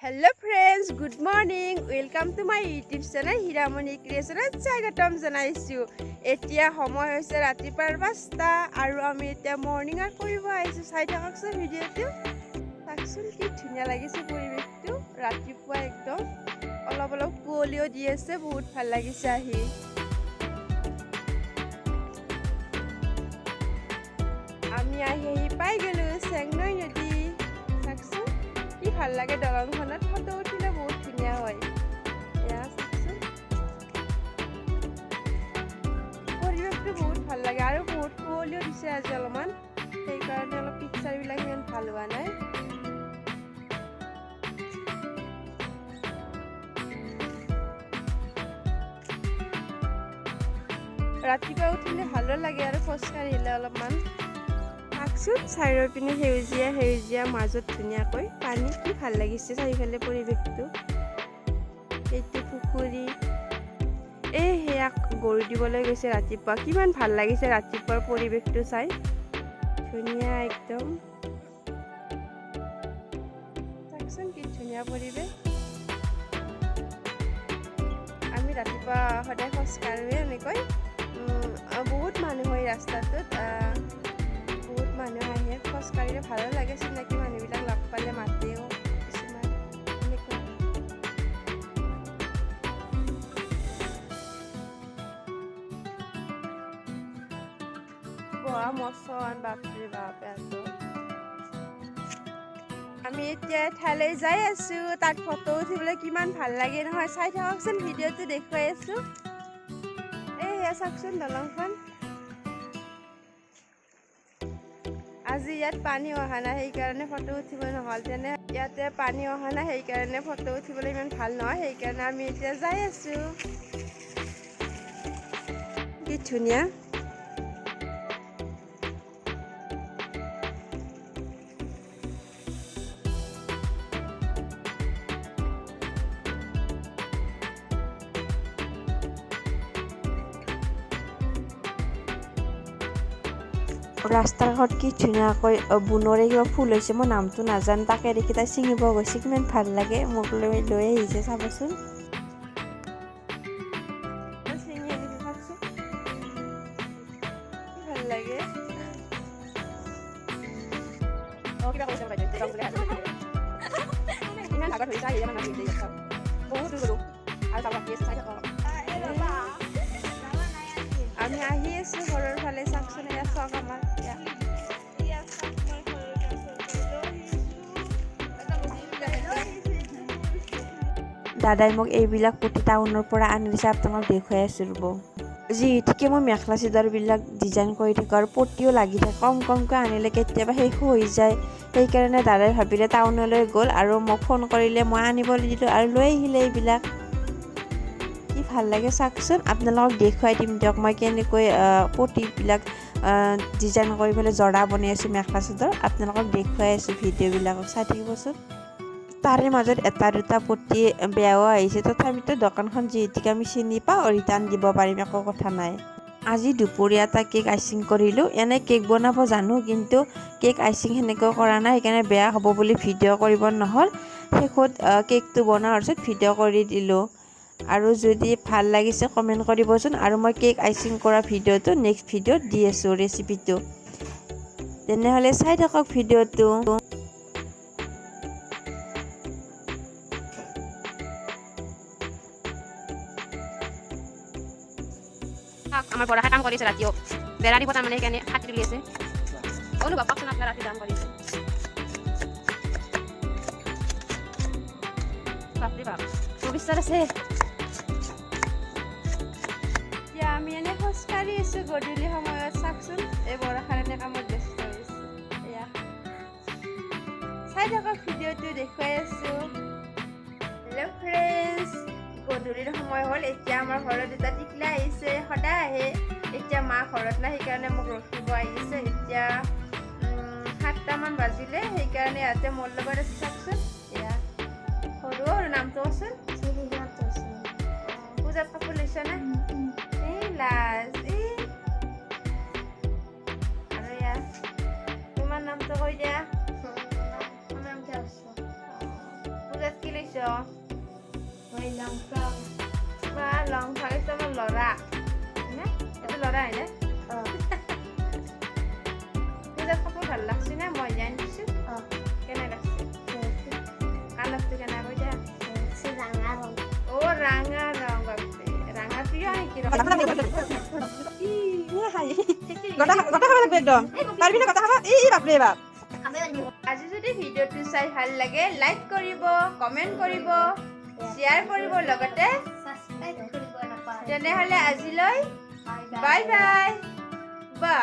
Hello friends, good morning. Welcome to my YouTube channel Hiramoni Creation. Swagatam janaisu. Etia সময় হৈছে ৰাতিপুৱাৰ 5টা আৰু আমি এতিয়া মৰ্নিং ৱাক কৰিব আহিছো। চাই থাককচোন ভিডিঅ'টো। চাকচোন কি ধুনীয়া লাগিছে পৰিৱেশটো। ৰাতিপুৱা একদম অলপ কুঁৱলীও দি আছে, বহুত ভাল লাগিছে আহি। আমি আহি পাই গলো চেংনৈ নদী। চাকচোন কি ভাল লাগে, দলংখনত ফটো উঠিলে বহুত ধুনীয়া হয়। এয়া চাকচোন পৰিৱেশটো বহুত ভাল লাগে আৰু বহুত কুঁৱলীও দিছে আজি অলপমান, সেইকাৰণে অলপ পিকচাৰবিলাক ইমান ভাল হোৱা নাই। ৰাতিপুৱা উঠিলে ভালো লাগে আৰু খোজকাঢ়িলে অলপমান। চাকচোন চাৰিওৰ পিনে সেউজীয়া মাজত ধুনীয়াকৈ পানী, কি ভাল লাগিছে চাৰিওফালে পৰিৱেশটো। এইটো পুখুৰী, সেয়া গৰু দিবলৈ গৈছে ৰাতিপুৱা। কিমান ভাল লাগিছে ৰাতিপুৱাৰ পৰিৱেশটো চাই, ধুনীয়া একদম। চাকচোন কি ধুনীয়া পৰিৱেশ। আমি ৰাতিপুৱা সদায় খোজকাঢ়োৱে এনেকৈ। বহুত মানুহ হয় ৰাস্তাটোত, বহুত মানুহ আহে। খোজকাঢ়িলে ভালো লাগে, চিনাকি মানুহবিলাক লগ পালে মাতেও কিছুমান এনেকুৱা। বহা মচন, বাপৰে বাপ। আমি এতিয়া ঠাইলৈ যাই আছো, তাত ফটো উঠিবলৈ কিমান ভাল লাগে নহয়। চাই থাককচোন ভিডিঅ'টো দেখুৱাই আছো। সেয়া চাওকচোন দলংখন। আজি ইয়াত পানী অহা নাই, সেইকাৰণে ফটো উঠিব নহ'ল। ইয়াতে পানী অহা নাই, সেইকাৰণে ফটো উঠিবলৈ ইমান ভাল নহয়, সেইকাৰণে আমি এতিয়া যাই আছো। কি ধুনীয়া। ৰাস্তাৰ ঘৰত কি ধুনীয়াকৈ বুনৰে কিবা ফুল হৈছে, মই নামটো নাজানো। তাকে দেখি তাই ছিঙিব গৈছে, কিমান ভাল লাগে। মোক লৈ আহিছে, চাবচোন। ছিঙি আনিছে, চাওকচোন কি ভাল লাগে। ইমান ভাগত হৈছে বহুত দূৰ আৰু আমি আহি আছো ঘৰৰ ফালে। চাওকচোন এয়া চক আমাৰ। দাদাই মোক এইবিলাক পুতি টাউনৰ পৰা আনি দিছে, আপোনালোকক দেখুৱাই আছো ৰ'ব। যিহেতুকে মই মেখেলা চাদৰবিলাক ডিজাইন কৰি থাকোঁ আৰু পটিও লাগি থাকে, কমকৈ আনিলে কেতিয়াবা শেষ হৈ যায়। সেইকাৰণে দাদাই ভাবিলে টাউনলৈ গ'ল আৰু মোক ফোন কৰিলে, মই আনিবলৈ দিলোঁ আৰু লৈ আহিলে এইবিলাক। কি ভাল লাগে চাওকচোন। আপোনালোকক দেখুৱাই দিম দিয়ক মই কেনেকৈ পটিবিলাক ডিজাইন কৰি পেলাই জৰা বনাই আছোঁ মেখেলা চাদৰ। আপোনালোকক দেখুৱাই আছোঁ ভিডিঅ'বিলাকক, চাই থাকিবচোন। তাৰে মাজত এটা দুটা পটি বেয়াও আহিছে, তথাপিতো দোকানখন যিহেতুকে আমি চিনি পাওঁ, ৰিটাৰ্ণ দিব পাৰিম, একো কথা নাই। আজি দুপৰীয়া এটা কেক আইচিং কৰিলোঁ। এনে কেক বনাব জানো, কিন্তু কেক আইচিং সেনেকৈ কৰা নাই, সেইকাৰণে বেয়া হ'ব বুলি ভিডিঅ' কৰিব নহ'ল। শেষত কেকটো বনোৱাৰ পিছত ভিডিঅ' কৰি দিলোঁ। আৰু যদি ভাল লাগিছে কমেণ্ট কৰিবচোন। আৰু মই কেক আইচিং কৰা ভিডিঅ'টো নেক্সট ভিডিঅ'ত দি আছোঁ, ৰেচিপিটো। তেনেহ'লে চাই থাকক ভিডিঅ'টো। আমার বড় কাম করেছে রাতিও বেড়া দিব তার মানে এখানে হাতি দিয়েছে ওগুলো বাবা শোনা আপনার রাতি দাম করেছে বাপরে বাপ ভবিষ্যৎ আছে। এতিয়া আমি এনে খোজকাঢ়ি আছো গধূলি সময়ত। চাওকচোন এই বৰষাৰ এনে কামত ব্যস্ত হৈছে। এয়া চাই থাকক ভিডিঅ'টো দেখুৱাই আছো। হেল্ল' ফ্ৰেণ্ডছ, গধূলিৰ সময় হ'ল। এতিয়া আমাৰ ঘৰত দুটা টিকলা আহিছে, সদায় আহে। এতিয়া মা ঘৰত নাই, সেইকাৰণে মোক ৰখিব আহিছে। এতিয়া 7টামান বাজিলে, সেইকাৰণে ইয়াতে মোৰ লগত আছে। চাওকচোন এয়া সৰু আৰু নামটো আচোন। পূজাত কাপোৰ লৈছে নে? লাজ আৰু এয়া তোমাৰ নামটো কৈ দিয়া। পূজাত কি মই লং ফ্ৰক বা লং ফ্ৰক এইটো আমাৰ ল'ৰা হয়নে এইটো ল'ৰা হয়নে নিজৰ কাপোৰ ভাল লাগছে নে মই জানি দিছোঁ কেনে লাগছে কালাৰটো কেনে কৈ দিয়া ৰাঙা ৰং অ' ৰাঙা ৰং বাপৰে ৰাঙা প্ৰিয় নেকি ৰং গটা খাব লাগবে একদম পাৰবি না গটা খাবা এই বাপৰে বাপ আজি যদি ভিডিঅ'টো চাই ভাল লাগে লাইক কৰিব কমেণ্ট কৰিব শ্বেয়াৰ কৰিব লগতে সাবস্ক্ৰাইব কৰিব নাপাহৰিব তেনেহ'লে আজিলৈ বাই বাই বা